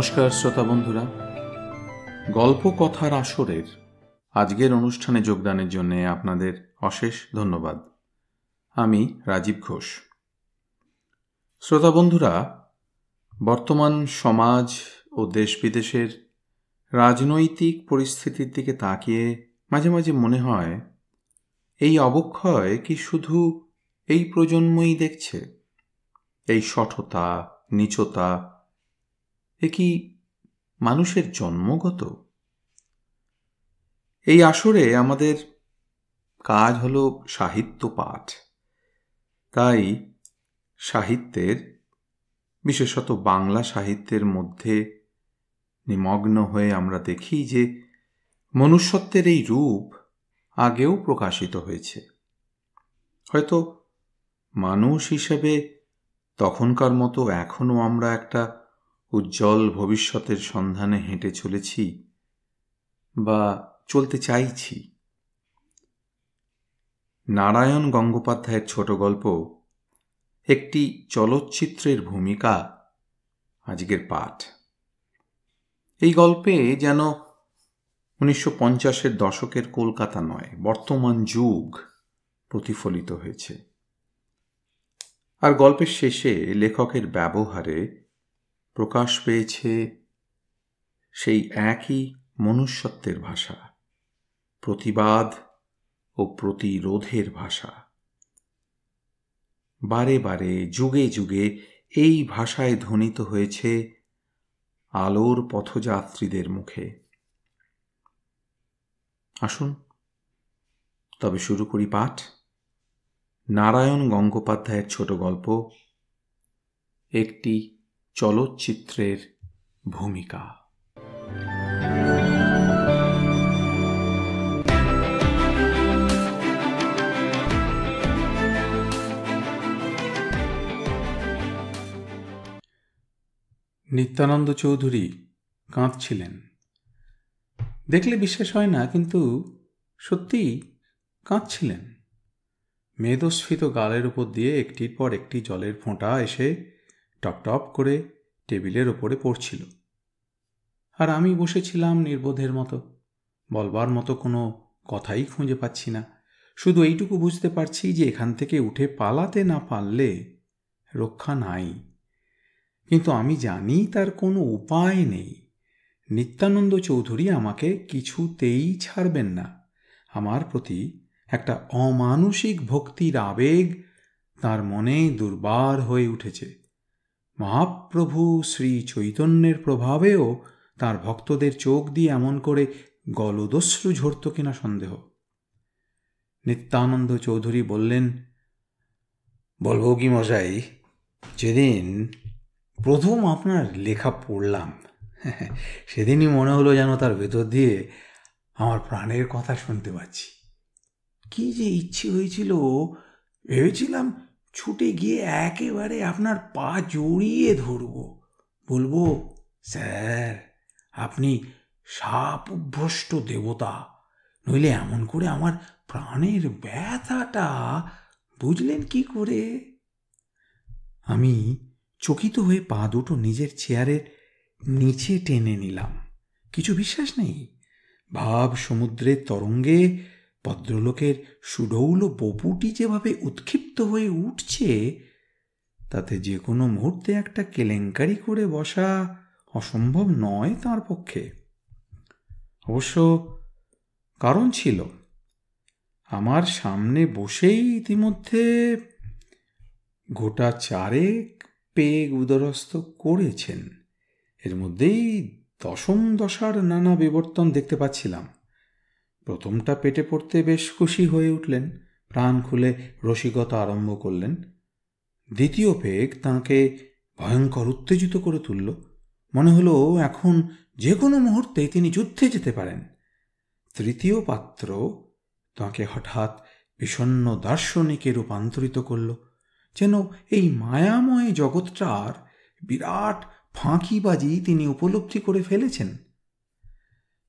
নমস্কার শ্রোতা বন্ধুরা, গল্প কথার আসরের আজকের অনুষ্ঠানে যোগদানের জন্য আপনাদের অশেষ ধন্যবাদ। আমি রাজীব ঘোষ। শ্রোতা বন্ধুরা, বর্তমান সমাজ ও দেশ বিদেশের রাজনৈতিক পরিস্থিতির দিকে তাকিয়ে মাঝে মাঝে মনে হয়, এই অবক্ষয় কি শুধু এই প্রজন্মই দেখছে? এই শঠতা, নীচতা এ কি মানুষের জন্মগত? এই আসরে আমাদের কাজ হলো সাহিত্য পাঠ। তাই সাহিত্যের, বিশেষত বাংলা সাহিত্যের মধ্যে নিমগ্ন হয়ে আমরা দেখি যে মনুষ্যত্বের এই রূপ আগেও প্রকাশিত হয়েছে। হয়তো মানুষ হিসেবে তখনকার মতো এখনও আমরা একটা উজ্জ্বল ভবিষ্যতের সন্ধানে হেঁটে চলেছি বা চলতে চাইছি। নারায়ণ গঙ্গোপাধ্যায়ের ছোট গল্প একটি চলচ্চিত্রের ভূমিকা আজকের পাঠ। এই গল্পে যেন 1950-এর দশকের কলকাতা নয়, বর্তমান যুগ প্রতিফলিত হয়েছে। আর গল্পের শেষে লেখকের ব্যবহারে প্রকাশ পেয়েছে সেই একই মনুষ্যত্বের ভাষা, প্রতিবাদ ও প্রতিরোধের ভাষা। বারে বারে, যুগে যুগে এই ভাষায় ধ্বনিত হয়েছে আলোর পথযাত্রীদের মুখে। আসুন তবে শুরু করি পাঠ। নারায়ণ গঙ্গোপাধ্যায়ের ছোট গল্প একটি চলচ্চিত্রের ভূমিকা। নিত্যানন্দ চৌধুরী কাঁদছিলেন। দেখলে বিশ্বাস হয় না, কিন্তু সত্যিই কাঁদছিলেন। মেদস্ফীত গালের উপর দিয়ে একটির পর একটি জলের ফোঁটা এসে টপ টপ করে টেবিলের ওপরে পড়ছিল। আর আমি বসেছিলাম নির্বোধের মতো, বলবার মতো কোনো কথাই খুঁজে পাচ্ছি না। শুধু এইটুকু বুঝতে পারছি যে এখান থেকে উঠে পালাতে না পারলে রক্ষা নাই। কিন্তু আমি জানি তার কোনো উপায় নেই। নিত্যানন্দ চৌধুরী আমাকে কিছুতেই ছাড়বেন না। আমার প্রতি একটা অমানুষিক ভক্তির আবেগ তার মনে দুর্বার হয়ে উঠেছে। মহাপ্রভু শ্রী চৈতন্যের প্রভাবেও তার ভক্তদের চোখ দিয়ে এমন করে গলদশ্রু ঝরত কিনা সন্দেহ। নিত্যানন্দ চৌধুরী বললেন, বলবো কি মশাই, যেদিন প্রথম আপনার লেখা পড়লাম সেদিনই মনে হলো যেন তার ভেতর দিয়ে আমার প্রাণের কথা শুনতে পাচ্ছি। কি যে ইচ্ছে হয়েছিল, ভেবেছিলাম ছুটে গিয়ে একেবারে আপনার পা জড়িয়ে ধরব, বলবো, স্যার আপনি শাপভ্রষ্ট দেবতা, নইলে এমন করে আমার প্রাণের ব্যথাটা বুঝলেন কি করে? আমি চকিত হয়ে পা দুটো নিজের চেয়ারের নিচে টেনে নিলাম। কিছু বিশ্বাস নেই। ভাব সমুদ্রের তরঙ্গে ভদ্রলোকের সুডৌল বপুটি যেভাবে উৎক্ষিপ্ত হয়ে উঠছে, তাতে যে কোনো মুহূর্তে একটা কেলেঙ্কারি করে বসা অসম্ভব নয় তাঁর পক্ষে। অবশ্য কারণ ছিল। আমার সামনে বসেই ইতিমধ্যে গোটা চারেক পেগ উদরস্থ করেছেন। এর মধ্যেই দশম দশার নানা বিবর্তন দেখতে পাচ্ছিলাম। প্রথমটা পেটে পড়তে বেশ খুশি হয়ে উঠলেন, প্রাণ খুলে রসিকতা আরম্ভ করলেন। দ্বিতীয় পেগ তাঁকে ভয়ঙ্কর উত্তেজিত করে তুলল। মনে হলো এখন যে কোনো মুহূর্তে তিনি যুদ্ধে যেতে পারেন। তৃতীয় পাত্র তাঁকে হঠাৎ বিষণ্ণ দার্শনিকে রূপান্তরিত করল, যেন এই মায়াময় জগৎটার বিরাট ফাঁকিবাজি তিনি উপলব্ধি করে ফেলেছেন।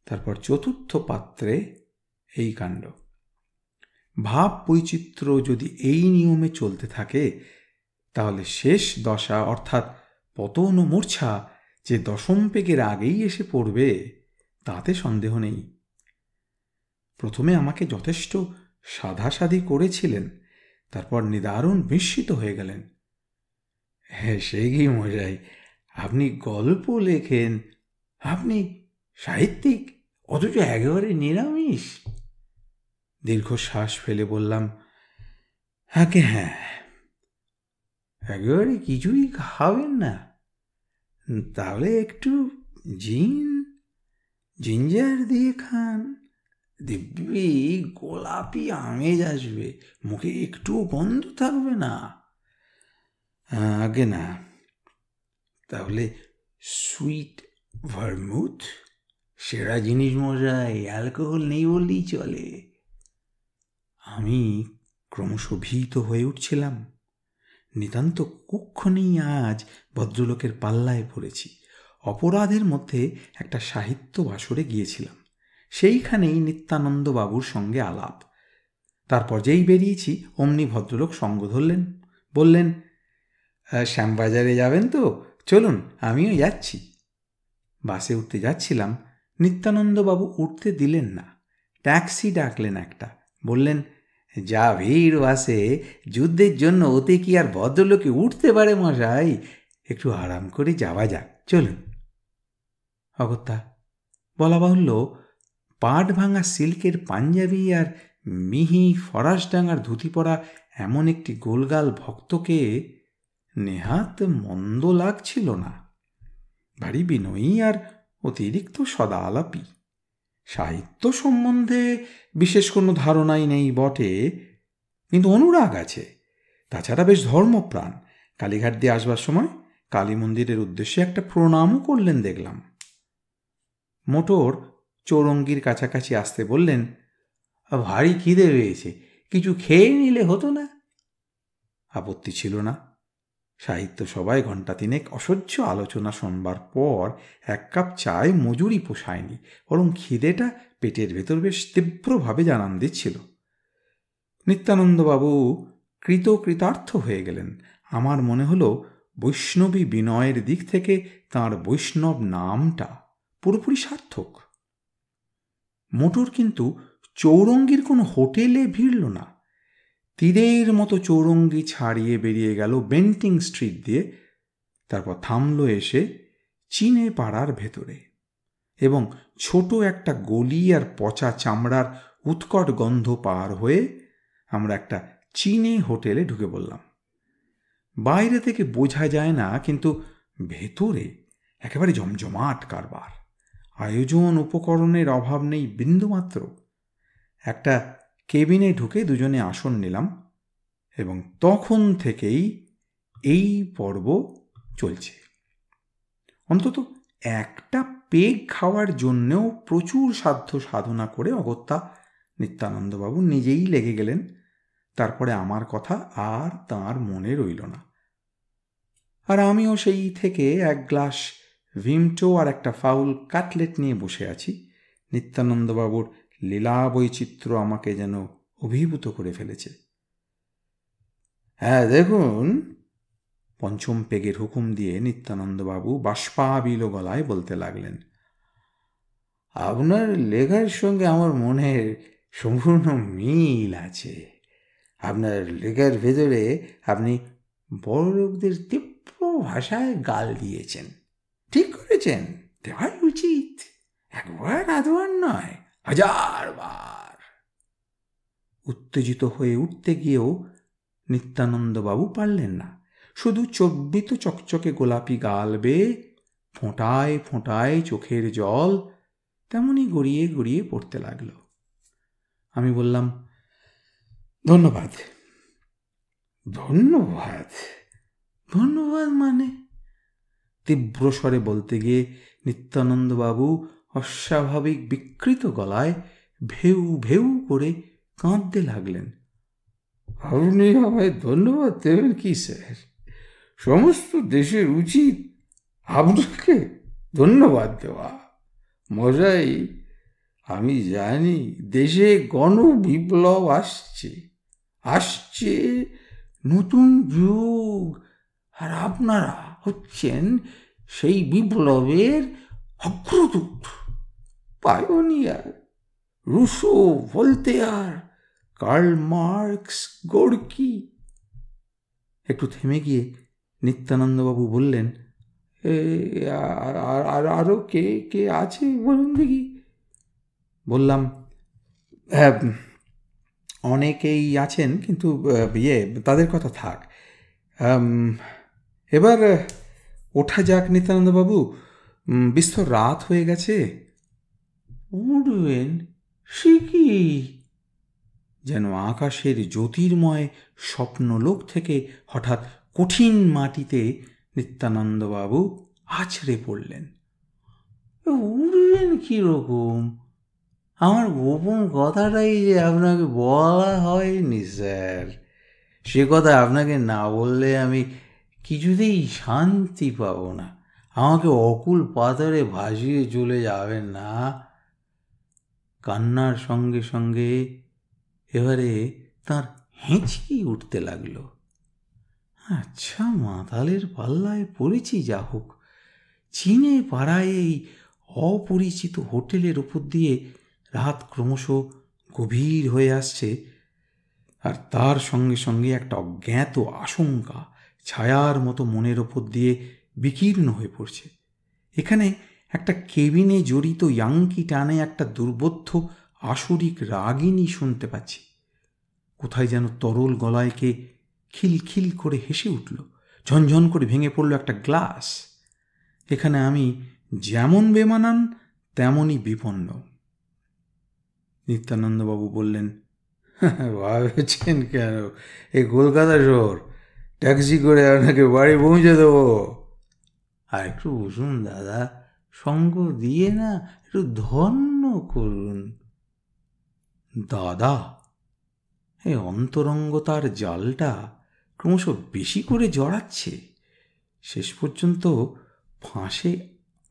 তারপর চতুর্থ পাত্রে এই কাণ্ড। ভাব বৈচিত্র্য যদি এই নিয়মে চলতে থাকে, তাহলে শেষ দশা অর্থাৎ পতন ও মূর্ছা যে দশম পেগের আগেই এসে পড়বে তাতে সন্দেহ নেই। প্রথমে আমাকে যথেষ্ট সাধাসাধি করেছিলেন, তারপর নিদারুণ বিস্মিত হয়ে গেলেন। হ্যাঁ, সে কি মশাই, আপনি গল্প লেখেন, আপনি সাহিত্যিক, অথচ একেবারে নিরামিষ। দীর্ঘশ্বাস ফেলে বললাম, আগে হ্যাঁ। একেবারে কিছুই খাবেন না? তাহলে একটু জিঞ্জার দিয়ে খান, দিব্যি গোলাপি আমেজ আসবে, মুখে একটুও গন্ধ থাকবে না। আগে না। তাহলে সুইট ভারমুথ? সেরা জিনিস মশাই, অ্যালকোহল নেই বললেই চলে। আমি ক্রমশ ভীত হয়ে উঠছিলাম। নিতান্ত কুক্ষণেই আজ ভদ্রলোকের পাল্লায় পড়েছি। অপরাধের মধ্যে একটা সাহিত্য বাসরে গিয়েছিলাম, সেইখানেই নিত্যানন্দবাবুর সঙ্গে আলাপ। তারপর যেই বেরিয়েছি অমনি ভদ্রলোক সঙ্গ ধরলেন, বললেন, শ্যামবাজারে যাবেন তো? চলুন, আমিও যাচ্ছি। বাসে উঠতে যাচ্ছিলাম, নিত্যানন্দবাবু উঠতে দিলেন না। ট্যাক্সি ডাকলেন একটা, বললেন, যা ভিড় বাসে, যুদ্ধের জন্য ওতে কি আর ভদ্রলোকে উঠতে পারে মশাই? একটু আরাম করে যাওয়া যাক, চলুন। অগত্যা বলা বাহুল্য, পাট ভাঙা সিল্কের পাঞ্জাবি আর মিহি ফরাসডাঙ্গার ধুতি পরা এমন একটি গোলগাল ভক্তকে নেহাত মন্দ লাগছিল না। ভারী বিনয়ী আর অতিরিক্ত সদা আলাপী। সাহিত্য সম্বন্ধে বিশেষ কোনো ধারণাই নেই বটে, কিন্তু অনুরাগ আছে। তাছাড়া বেশ ধর্মপ্রাণ। কালীঘাট দিয়ে আসবার সময় কালী মন্দিরের উদ্দেশ্যে একটা প্রণামও করলেন দেখলাম। মোটর চৌরঙ্গির কাছাকাছি আসতে বললেন, ভারী খিদে পেয়েছে, কিছু খেয়ে নিলে হতো না? আপত্তি ছিল না। সাহিত্য সভায় ঘণ্টা তিনেক অসহ্য আলোচনা শোনবার পর এক কাপ চায় মজুরি পোষায়নি, বরং খিদেটা পেটের ভেতর বেশ তীব্রভাবে জানান দিচ্ছিল। নিত্যানন্দবাবু কৃতার্থ হয়ে গেলেন। আমার মনে হলো বৈষ্ণবী বিনয়ের দিক থেকে তাঁর বৈষ্ণব নামটা পুরোপুরি সার্থক। মোটর কিন্তু চৌরঙ্গির কোনো হোটেলে ভিড়ল না। তীরের মতো চৌরঙ্গি ছাড়িয়ে বেরিয়ে গেল বেন্টিং স্ট্রিট দিয়ে, তারপর থামল এসে চিনে পাড়ার ভেতরে, এবং ছোট একটা গলি আর পচা চামড়ার উৎকট গন্ধ পার হয়ে আমরা একটা চীনে হোটেলে ঢুকে পড়লাম। বাইরে থেকে বোঝা যায় না, কিন্তু ভেতরে একেবারে জমজমাট কারবার। আয়োজন উপকরণের অভাব নেই বিন্দুমাত্র। একটা কেবিনে ঢুকে দুজনে আসন নিলাম, এবং তখন থেকেই এই পর্ব চলছে। অন্তত একটা পেগ খাওয়ার জন্যেও প্রচুর সাধ্য সাধনা করে অগত্যা নিত্যানন্দবাবু নিজেই লেগে গেলেন। তারপরে আমার কথা আর তাঁর মনে রইল না। আর আমিও সেই থেকে এক গ্লাস ভিমটো আর একটা ফাউল কাটলেট নিয়ে বসে আছি। নিত্যানন্দবাবুর লীলা বৈচিত্র্য আমাকে যেন অভিভূত করে ফেলেছে। হ্যাঁ দেখুন, পঞ্চম পেগের হুকুম দিয়ে নিত্যানন্দবাবু বাষ্পাবিল গলায় বলতে লাগলেন, আপনার লেখার সঙ্গে আমার মনের সম্পূর্ণ মিল আছে। আপনার লেখার ভেতরে আপনি বড় লোকদের তীব্র ভাষায় গাল দিয়েছেন। ঠিক করেছেন, দেওয়াই উচিত। একবার আধবার নয়, 1000 বার। উত্তেজিত হয়ে উঠতে গিয়েও নিত্যানন্দবাবু পারলেন না। শুধু চর্বিত চকচকে গোলাপি গাল বেয়ে ফোঁটায় ফোঁটায় চোখের জল তেমনি গড়িয়ে গড়িয়ে পড়তে লাগল। আমি বললাম, ধন্যবাদ। ধন্যবাদ? ধন্যবাদ মানে? তীব্র স্বরে বলতে গিয়ে নিত্যানন্দবাবু অস্বাভাবিক বিকৃত গলায় ভেউ ভেউ করে কাঁদতে লাগলেন। আপনি আমায় ধন্যবাদ দেবেন কি স্যার? সমস্ত দেশের উচিত আপনাকে ধন্যবাদ দেওয়া। মশাই, আমি জানি দেশে গণবিপ্লব আসছে, নতুন যুগ, আর আপনারা হচ্ছেন সেই বিপ্লবের অগ্রদূত, pioneer, Rousseau, Voltaire, Karl Marx, Gorky. একটু থেমে গিয়ে নিত্যানন্দবাবু বললেন, আরও কে কে আছে বলুন দেখি। বললাম, অনেকেই আছেন, কিন্তু তাদের কথা থাক। এবার ওঠা যাক নিত্যানন্দবাবু, বিস্তর রাত হয়ে গেছে। উঠবেন? সে কি? যেন আকাশের জ্যোতির্ময় স্বপ্নলোক থেকে হঠাৎ কঠিন মাটিতে নিত্যানন্দবাবু আছড়ে পড়লেন। উঠবেন কীরকম? আমার গোপন কথাটাই যে আপনাকে বলা হয়নি স্যার। সে কথা আপনাকে না বললে আমি কিছুতেই শান্তি পাব না। আমাকে অকুল পাথরে ভাসিয়ে চলে যাবেন না। কান্নার সঙ্গে সঙ্গে এবারে তার হেঁচকি উঠতে লাগলো। আচ্ছা, মাতালের পাল্লায় পড়েছি, যা হোক। চীনে পাড়ায় এই অপরিচিত হোটেলের উপর দিয়ে রাত ক্রমশ গভীর হয়ে আসছে, আর তার সঙ্গে সঙ্গে একটা অজ্ঞাত আশঙ্কা ছায়ার মতো মনের ওপর দিয়ে বিকীর্ণ হয়ে পড়ছে। এখানে একটা কেবিনে জড়িত ইয়াঙ্কি টানে একটা দুর্বোধ্য আসরিক রাগিনী শুনতে পাচ্ছি। কোথায় যেন তরল গলায় কে খিলখিল করে হেসে উঠল, ঝনঝন করে ভেঙে পড়ল একটা গ্লাস। এখানে আমি যেমন বেমানান তেমনই বিপন্ন। নিত্যানন্দবাবু বললেন, ভাবছেন কেন? এই কলকাতা শহর, ট্যাক্সি করে আপনাকে বাড়ি পৌঁছে দেবো। আর একটু বসুন দাদা, সঙ্গ দিয়ে না একটু ধন্য করুন। দাদা? এই অন্তরঙ্গতার জালটা ক্রমশ বেশি করে জড়াচ্ছে। শেষ পর্যন্ত ফাঁসে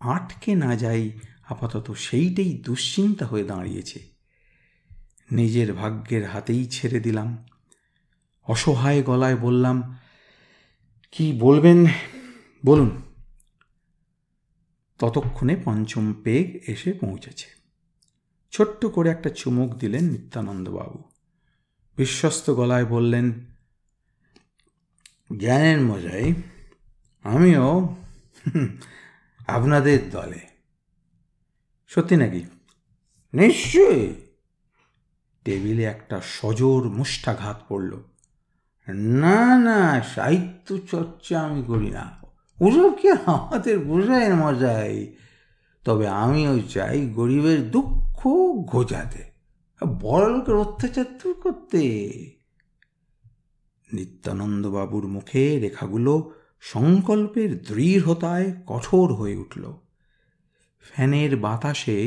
আটকে না যাই আপাতত সেইটাই দুশ্চিন্তা হয়ে দাঁড়িয়েছে। নিজের ভাগ্যের হাতেই ছেড়ে দিলাম। অসহায় গলায় বললাম, কি বলবেন বলুন। ততক্ষণে পঞ্চম পেগ এসে পৌঁছেছে। ছোট্ট করে একটা চুমুক দিলেন নিত্যানন্দবাবু। বিশ্বস্ত গলায় বললেন, জানেন মশাই, আমিও আপনাদের দলে। সত্যি নাকি? নিশ্চয়ই। টেবিলে একটা সজোর মুষ্ঠাঘাত পড়ল। না না, সাহিত্য চর্চা আমি করি না, ওসব কি আমাদের বোঝায় মশাই। তবে আমিও চাই গরিবের দুঃখ ঘোচাতে, বড় লোকের অত্যাচার দূর করতে। নিত্যানন্দবাবুর মুখে রেখাগুলো সংকল্পের দৃঢ়তায় কঠোর হয়ে উঠল। ফ্যানের বাতাসে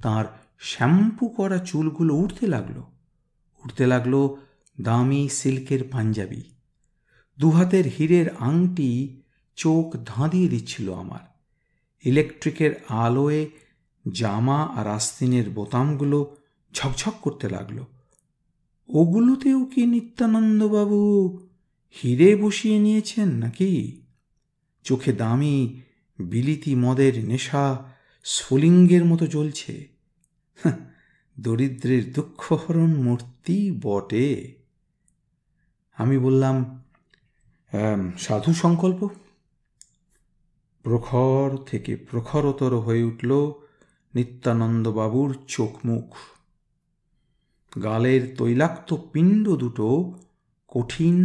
তার শ্যাম্পু করা চুলগুলো উঠতে লাগলো দামি সিল্কের পাঞ্জাবি। দুহাতের হীরের আংটি চোখ ধাঁধিয়ে দিচ্ছিল আমার। ইলেকট্রিকের আলোয় জামা আর আস্তিনের বোতামগুলো ঝকঝক করতে লাগলো। ওগুলোতেও কি নিত্যানন্দবাবু হিরে বসিয়ে নিয়েছেন নাকি? চোখে দামি বিলিতি মদের নেশা স্ফুলিঙ্গের মতো জ্বলছে। দরিদ্রের দুঃখহরণ মূর্তি বটে। আমি বললাম, সাধু সংকল্প। প্রখর থেকে প্রখরতর হয়ে উঠল নিত্যানন্দবাবুর চোখ মুখ। গালের তৈলাক্ত পিণ্ড দুটো কঠিন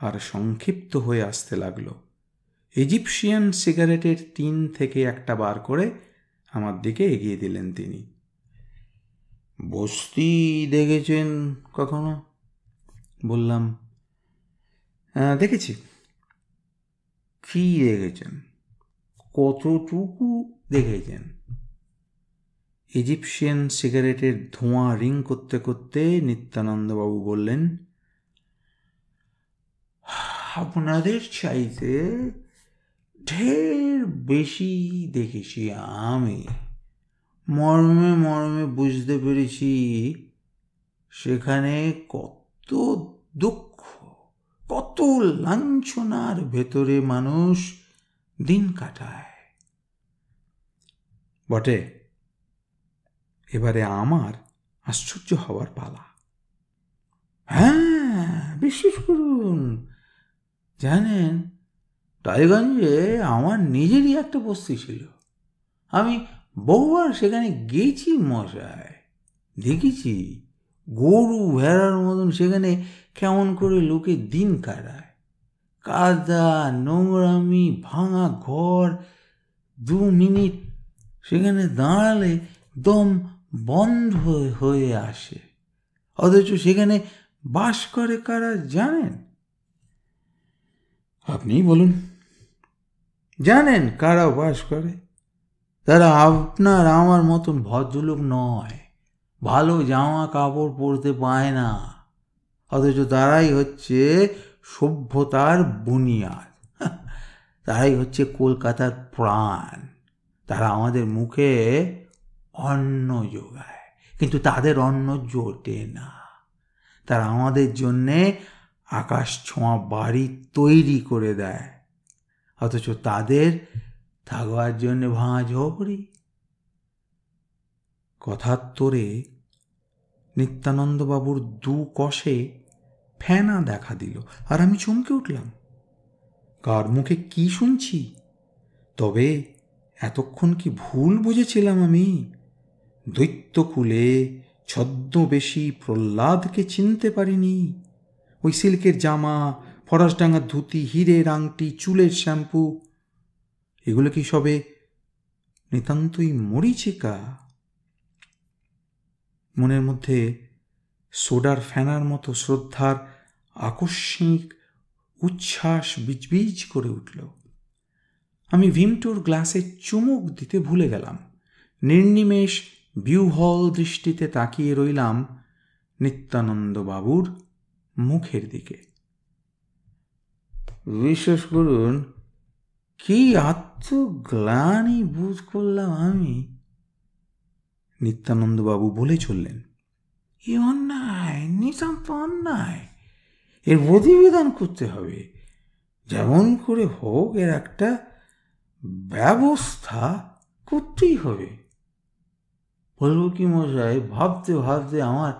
আর সংক্ষিপ্ত হয়ে আসতে লাগল। ইজিপশিয়ান সিগারেটের টিন থেকে একটা বার করে আমার দিকে এগিয়ে দিলেন তিনি। বস্তি দেখেছেন কখনো? বললাম, দেখেছি। কি দেখেছেন? কতটুকু দেখেছেন? ইজিপশিয়ান সিগারেটের ধোঁয়া রিং করতে করতে নিত্যানন্দবাবু বললেন, আপনাদের চাইতে ঢের বেশি দেখেছি আমি। মর্মে মর্মে বুঝতে পেরেছি সেখানে কত দুঃখ, কত লাঞ্ছনার ভেতরে মানুষ দিন কাটায়। বটে, এবারে আমার আশ্চর্য হওয়ার পালা। হ্যাঁ, বিশ্বাস করুন, জানেন, টালিগঞ্জে আমার নিজেরই একটা বস্তি ছিল। আমি বহুবার সেখানে গেছি মশাই, দেখেছি গরু ভেড়ার মতন সেখানে কেমন করে লোকে দিন কাটায়। কাদা, নোংরামি, ভাঙা ঘর, 2 মিনিট সেখানে দাঁড়ালে দম বন্ধ হয়ে আসে। অথচ সেখানে বাস করে কারা জানেন? আপনিই বলুন। জানেন কারা বাস করে? তারা আপনার আমার মতন ভদ্রলোক নয়, ভালো জামা কাপড় পরতে পায় না, অথচ তারাই হচ্ছে সভ্যতার বুনিয়াদ। তারাই হচ্ছে কলকাতার প্রাণ। তারা আমাদের মুখে অন্ন যোগায়, কিন্তু তাদের অন্ন জোটে না। তারা আমাদের জন্যে আকাশ ছোঁয়া বাড়ি তৈরি করে দেয়, অথচ তাদের থাকবার জন্যে ভাঙা ঝোপড়ি। কথার তোরে নিত্যানন্দবাবুর 2 কষে ফেনা দেখা দিল, আর আমি চমকে উঠলাম। কার মুখে কি শুনছি? তবে এতক্ষণ কি ভুল বুঝেছিলাম আমি? দৈত্যকুলে ছদ্মবেশী প্রহ্লাদকে চিনতে পারিনি? ওই সিল্কের জামা, ফরাসডাঙ্গার ধুতি, হীরের আংটি, চুলের শ্যাম্পু, এগুলো কি সবে নিতান্তই মরীচিকা? মনের মধ্যে সোডার ফেনার মতো শ্রদ্ধার আকস্মিক উচ্ছ্বাস বিজবিজ করে উঠল। আমি ভিমটোর গ্লাসে চুমুক দিতে ভুলে গেলাম। নির্নিমেষ বিহ্বল দৃষ্টিতে তাকিয়ে রইলাম নিত্যানন্দবাবুর মুখের দিকে। বিশ্বাস করুন, কি আত্মগ্লানি বোধ করলাম আমি। নিত্যানন্দবাবু বলে চললেন, এ অন্যায়, নিতান্ত অন্যায়। এর প্রতিবিধান করতে হবে, যেমন করে হোক এর একটা ব্যবস্থা করতেই হবে। বলবো কি মশাই, ভাবতে ভাবতে আমার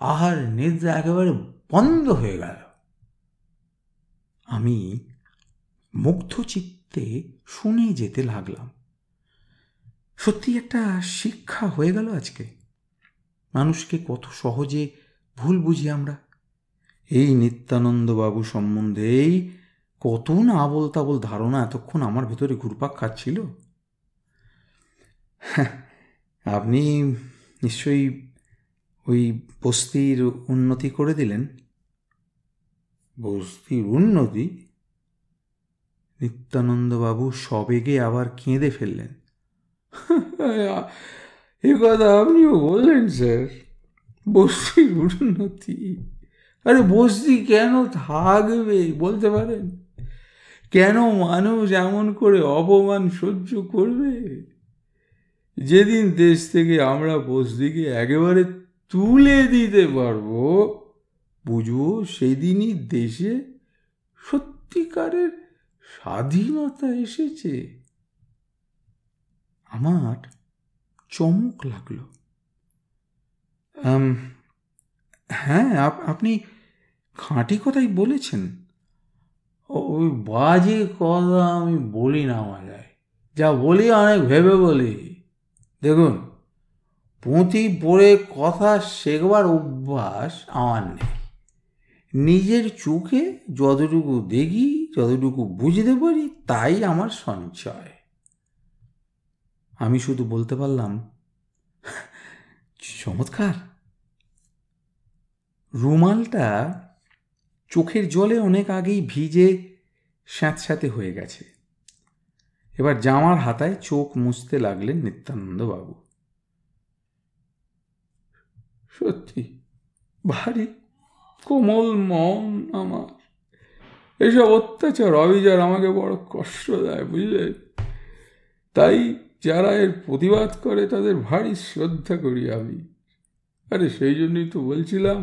আহার নিদ্রা একেবারে বন্ধ হয়ে গেল। আমি মুগ্ধ চিত্তে শুনে যেতে লাগলাম। সত্যি একটা শিক্ষা হয়ে গেল আজকে। মানুষকে কত সহজে ভুল বুঝি আমরা। এই নিত্যানন্দবাবু সম্বন্ধেই কত না আবল তাবল ধারণা এতক্ষণ আমার ভেতরে ঘুরপাক খাচ্ছিল। আপনি নিশ্চয়ই ওই বস্তির উন্নতি করে দিলেন। বস্তির উন্নতি? নিত্যানন্দবাবু সবেগে আবার কেঁদে ফেললেন। এ কথা আপনিও বললেন স্যার? বস্তির উন্নতি? আরে বস্তি কেন থাকবে বলতে পারেন? কেন মানুষ এমন করে অপমান সহ্য করবে? যেদিন দেশ থেকে আমরা বস্তিকে একেবারে তুলে দিতে পারবো, বুঝবো সেদিনই দেশে সত্যিকারের স্বাধীনতা এসেছে। আমার চমক লাগলো। হ্যাঁ, আপনি খাঁটি কথাই বলেছেন। ওই বাজে কথা আমি বলি না মশাই, যা বলি অনেক ভেবে বলি। দেখুন, পুঁথি পড়ে কথা শেখবার অভ্যাস আমার নেই। নিজের চোখে যতটুকু দেখি, যতটুকু বুঝতে পারি, তাই আমার সঞ্চয়। আমি শুধু বলতে পারলাম, চমৎকার। রুমালটা চোখের জলে অনেক আগেই ভিজে স্যাঁতস্যাঁতে হয়ে গেছে। এবার জামার হাতায় চোখ মুছতে লাগলেন নিত্যানন্দবাবু। সত্যি ভারী কোমল মন আমার। এসব অত্যাচার অবিচার আমাকে বড় কষ্ট দেয়, বুঝলেন? তাই যারা এর প্রতিবাদ করে তাদের ভারী শ্রদ্ধা করি আমি। আরে সেই জন্যই তো বলছিলাম,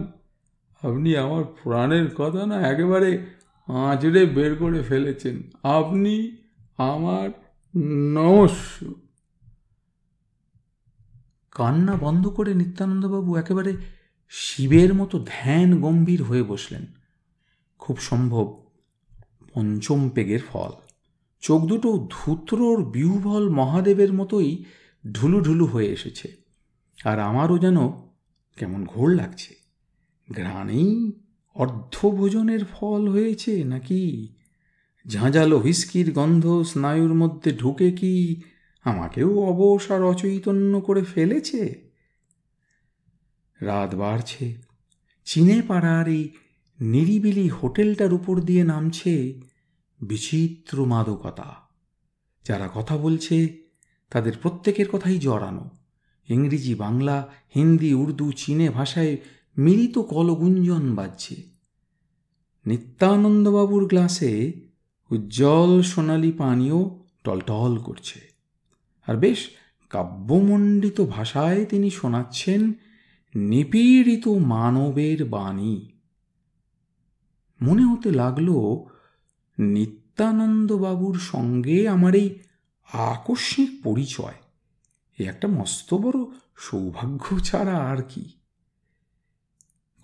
আপনি আমার প্রাণের কথা না একেবারে আঁচড়ে বের করে ফেলেছেন। আপনি আমার নমস্য। কান্না বন্ধ করে নিত্যানন্দবাবু একেবারে শিবের মতো ধ্যান গম্ভীর হয়ে বসলেন। খুব সম্ভব পঞ্চম পেগের ফল। চোখ দুটো ধূত্রর বিহ্বল মহাদেবের মতোই ঢুলু ঢুলু হয়ে এসেছে। আর আমারও যেন কেমন ঘোর লাগছে। ঘ্রাণেই অর্ধভোজনের ফল হয়েছে নাকি ঝাঁঝালো হুইস্কির গন্ধ স্নায়ুর মধ্যে ঢুকে কি আমাকেও অবশ আর অচৈতন্য করে ফেলেছে? রাত বাড়ছে। চীনে পাড়ার এই নিরিবিলি হোটেলটার উপর দিয়ে নামছে বিচিত্র মাদকতা। যারা কথা বলছে তাদের প্রত্যেকের কথাই জড়ানো। ইংরেজি, বাংলা, হিন্দি, উর্দু, চীনে ভাষায় মিলিত কলগুঞ্জন বাজছে। নিত্যানন্দবাবুর গ্লাসে উজ্জ্বল সোনালি পানীয় টলটল করছে, আর বেশ কাব্যমণ্ডিত ভাষায় তিনি শোনাচ্ছেন নিপীড়িত মানবের বাণী। মনে হতে লাগলো নিত্যানন্দবাবুর সঙ্গে আমার এই আকস্মিক পরিচয় এ একটা মস্ত বড় সৌভাগ্য ছাড়া আর কি।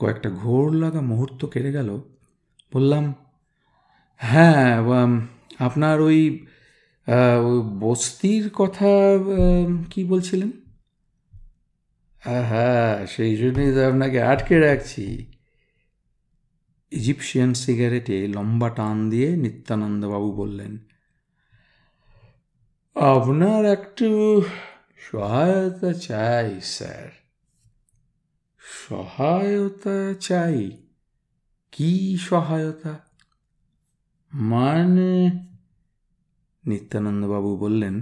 কয়েকটা ঘোর লাগা মুহূর্ত কেটে গেল। বললাম, হ্যাঁ, আপনার ওই বস্তির কথা কি বলছিলেন? হ্যাঁ, সেই জন্যই তো আপনাকে আটকে রাখছি। ইজিপশিয়ান সিগারেটে লম্বা টান দিয়ে নিত্যানন্দবাবু বললেন, আপনার একটু সহায়তা চাই স্যার। সহায়তা চাই? কি সহায়তা? মানে? নিত্যানন্দবাবু বললেন,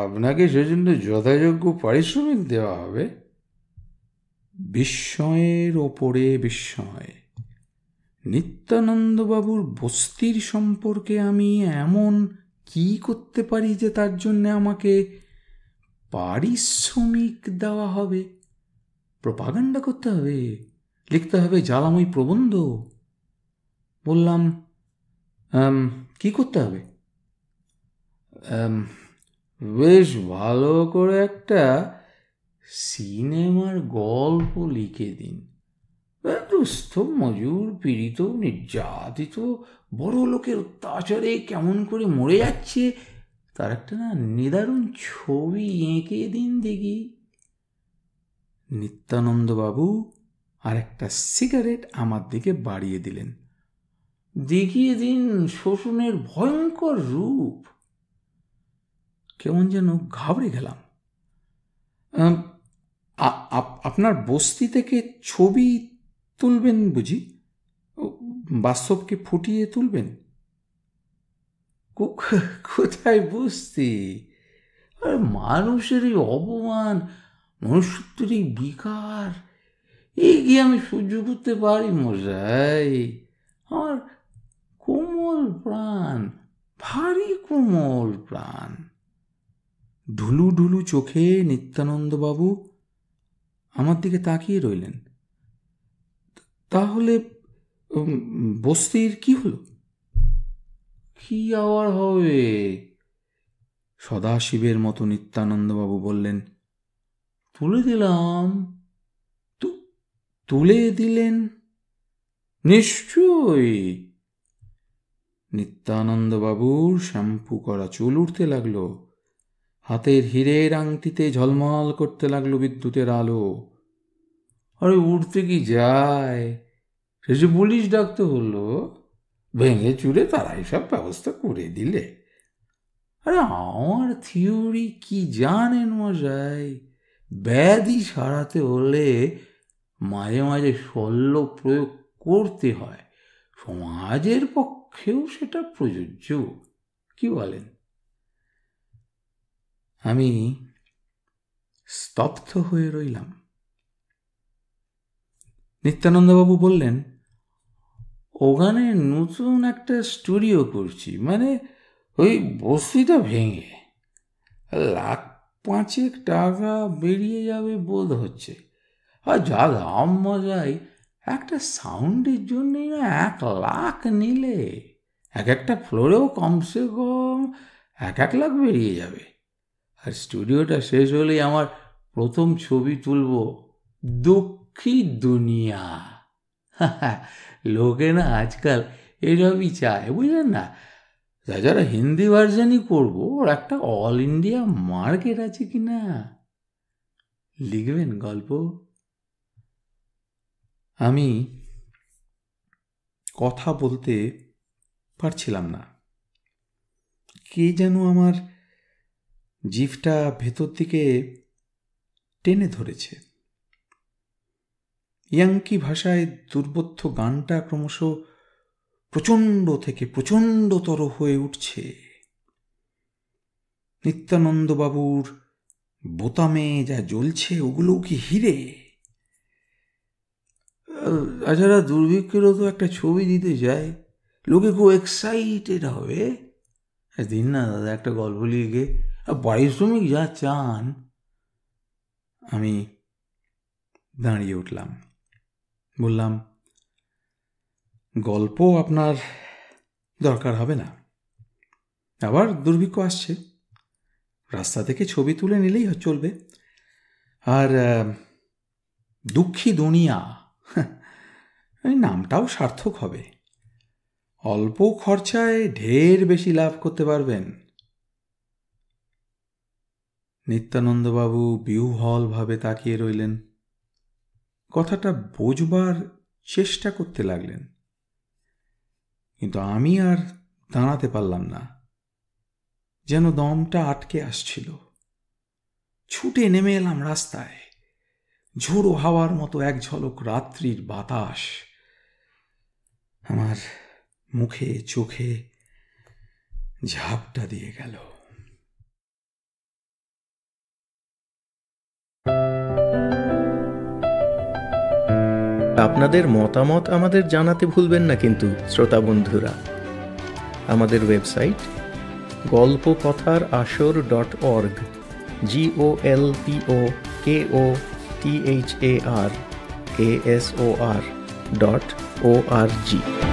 আপনাকে সেজন্য যথাযোগ্য পারিশ্রমিক দেওয়া হবে। বিস্ময়ের ওপরে বিস্ময়। নিত্যানন্দবাবুর বস্তির সম্পর্কে আমি এমন কি করতে পারি যে তার জন্যে আমাকে পারিশ্রমিক দেওয়া হবে? প্রপাগান্ডা করতে হবে, লিখতে হবে জ্বালাময়ী প্রবন্ধ? বললাম, কি করতে হবে? বেশ ভালো করে একটা সিনেমার গল্প লিখে দিন। দুস্থ মজুর, পীড়িত, নির্যাতিত, বড় লোকের অত্যাচারে কেমন করে মরে যাচ্ছে তার একটা নিদারুণ ছবি এঁকে দিন দেখি। নিত্যানন্দবাবু আর একটা সিগারেট আমার দিকে বাড়িয়ে দিলেন। দেখিয়ে দিন শোষণের ভয়ঙ্কর রূপ। কেমন যেন ঘাবড়ে গেলাম। আপনার বস্তি থেকে ছবি তুলবেন বুঝি? বাস্তবকে ফুটিয়ে তুলবেন? কোথায় বস্তি? আর মানুষের এই অপমান, মনুষ্যত্বের এই বিকার, এই কি আমি সহ্য করতে পারি মশাই? আমার কোমল প্রাণ, ভারী কোমল প্রাণ। ঢুলু ঢুলু চোখে নিত্যানন্দবাবু আমার দিকে তাকিয়ে রইলেন। তাহলে বস্তির কি হলো? কি আবার হবে? সদাশিবের মতো নিত্যানন্দবাবু বললেন, তুলে দিলাম। তুলে দিলেন? নিশ্চয়ই। নিত্যানন্দবাবুর শ্যাম্পু করা চুল উঠতে লাগলো। হাতের হীরের আংটিতে ঝলমল করতে লাগলো বিদ্যুতের আলো। আরে উঠতে কি যায়? শেষে পুলিশ ডাকতে হলো। ভেঙে চুরে তারাই সব ব্যবস্থা করে দিলে। আরে আমার থিওরি কি জানেন মশাই? ব্যাধি সারাতে হলে মাঝে মাঝে শল্য প্রয়োগ করতে হয়। সমাজের পক্ষেও সেটা প্রযোজ্য। কি বলেন? আমি স্তব্ধ হয়ে রইলাম। নিত্যানন্দবাবু বললেন, ওখানে নতুন একটা স্টুডিও করছি, মানে ওই বস্তিটা ভেঙে $1,500,000 টাকা বেরিয়ে যাবে বোধ হচ্ছে। আর যা দাম মজাই, একটা সাউন্ডের জন্যই না 1,00,000 নিলে এক একটা ফ্লোরেও কমসে কম 1,00,000 বেরিয়ে যাবে। আর স্টুডিওটা শেষ হলেই আমার প্রথম ছবি তুলব দুঃখী দুনিয়া। লোকে না আজকাল এসবই চায়, বুঝলেন না? যারা হিন্দি ভার্সানই করবো, ওর একটা অল ইন্ডিয়া মার্কেট আছে কি না। লিখবেন গল্প? আমি কথা বলতে পারছিলাম না। কে যেন আমার জিভটা ভেতর দিকে টেনে ধরেছে। ইয়াঙ্কি ভাষায় দুর্বোধ্য গানটা ক্রমশ প্রচণ্ড থেকে প্রচণ্ডতর হয়ে উঠছে। নিত্যানন্দবাবুর বোতামে যা জ্বলছে ওগুলো কি হিরে? তাছাড়া দুর্ভিক্ষেরও তো একটা ছবি দিতে যায়, লোকে খুব এক্সাইটেড হবে। দিন না দাদা একটা গল্প লিখে, পারিশ্রমিক যা চান। আমি দাঁড়িয়ে উঠলাম, বললাম, গল্প আপনার দরকার হবে না। আবার দুর্ভিক্ষ আসছে, রাস্তা থেকে ছবি তুলে নিলেই চলবে। আর দুঃখী দুনিয়া নামটাও সার্থক হবে। অল্প খরচায় ঢের বেশি লাভ করতে পারবেন। নিত্যানন্দবাবু বিহ্বলভাবে তাকিয়ে রইলেন। কথাটা বোঝবার চেষ্টা করতে লাগলেন, কিন্তু আমি আর দাঁড়াতে পারলাম না। যেন দমটা আটকে আসছিল। ছুটে নেমে এলাম রাস্তায়। ঝোড়ো হাওয়ার মতো এক ঝলক রাত্রির বাতাস আমার মুখে চোখে ঝাপটা দিয়ে গেল। আপনাদের মতামত আমাদের জানাতে ভুলবেন না কিন্তু শ্রোতা বন্ধুরা। আমাদের ওয়েবসাইট golpokothar.org golpokothar.org